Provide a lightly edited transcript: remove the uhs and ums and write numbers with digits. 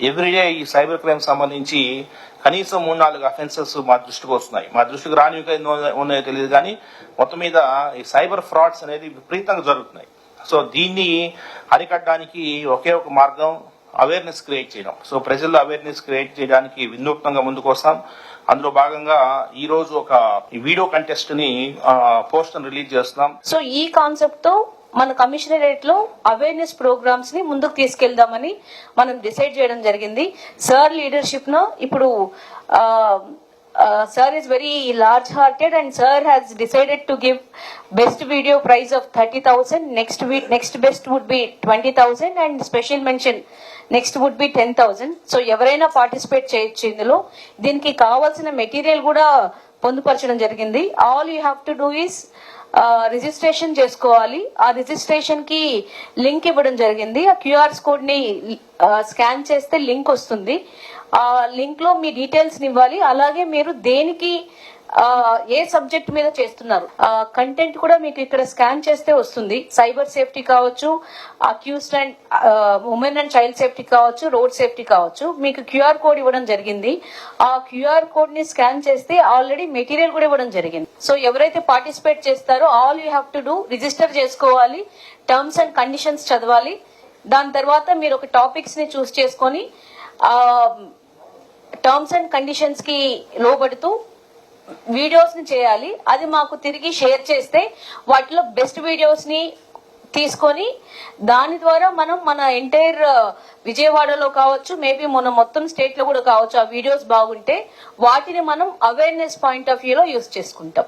Everyday ఈ cyber crime సంబంధించి కనీసం 3-4 అఫెన్సెస్ మా దృష్టికి వస్తున్నాయి. మా దృష్టికి రానివి ఉన్నాయో తెలియదు కానీ మొత్తం మీద ఈ సైబర్ ఫ్రాడ్స్ అనేది విపరీతంగా జరుగుతున్నాయి. సో దీన్ని అరికట్టడానికి ఒకే ఒక మార్గం అవేర్నెస్ క్రియేట్ చేయడం. సో ప్రజల్లో అవేర్నెస్ క్రియేట్ చేయడానికి వినూత్నంగా ముందుకు వస్తాం. అందులో భాగంగా ఈ రోజు ఒక వీడియో కంటెస్ట్ ని పోస్టర్ రిలీజ్ చేస్తున్నాం. సో ఈ కాన్సెప్ట్ తో మన కమిషనరేట్ లో అవేర్నెస్ ప్రోగ్రామ్స్ ని ముందుకు తీసుకెళ్దామని మనం డిసైడ్ చేయడం జరిగింది. సార్ లీడర్షిప్ లో ఇప్పుడు sir is very large hearted and sir has decided to give best video prize of 30,000. Next best would be 20,000 and special mention next would be 10,000. So ఎవరైనా participate చేయొచ్చు. ఇందులో దీనికి కావాల్సిన మెటీరియల్ కూడా పొందుపరచడం జరిగింది. All you have to do is registration చేసుకోవాలి. ఆ రిజిస్ట్రేషన్ కి లింక్ ఇవ్వడం జరిగింది. ఆ క్యూఆర్ కోడ్ ని స్కాన్ చేస్తే లింక్ వస్తుంది. ఆ లింక్ లో మీ డీటెయిల్స్ ఇవ్వాలి. అలాగే మీరు దేనికి ఏ సబ్జెక్ట్ మీద చేస్తున్నారు కంటెంట్ కూడా మీకు ఇక్కడ స్కాన్ చేస్తే వస్తుంది. సైబర్ సేఫ్టీ కావచ్చు, accused and women and child safety కావచ్చు, రోడ్ సేఫ్టీ కావచ్చు. మీకు క్యూఆర్ కోడ్ ఇవ్వడం జరిగింది. ఆ క్యూఆర్ కోడ్ ని స్కాన్ చేస్తే ఆల్రెడీ మెటీరియల్ కూడా ఇవ్వడం జరిగింది. సో ఎవరైతే పార్టిసిపేట్ చేస్తారో all you have to do register చేసుకోవాలి, టర్మ్స్ అండ్ కండిషన్స్ చదవాలి. దాని తర్వాత మీరు ఒక టాపిక్స్ ని చూస్ చేసుకొని టర్మ్స్ అండ్ కండిషన్స్ కి లోబడుతూ వీడియోస్ ని చేయాలి. అది మాకు తిరిగి షేర్ చేస్తే వాటిలో బెస్ట్ వీడియోస్ ని తీసుకొని దాని ద్వారా మనం మన ఎంటైర్ విజయవాడలో కావచ్చు, మేబీ మన మొత్తం స్టేట్ లో కూడా కావచ్చు, ఆ వీడియోస్ బాగుంటే వాటిని మనం అవేర్నెస్ పాయింట్ ఆఫ్ వ్యూలో యూజ్ చేసుకుంటాం.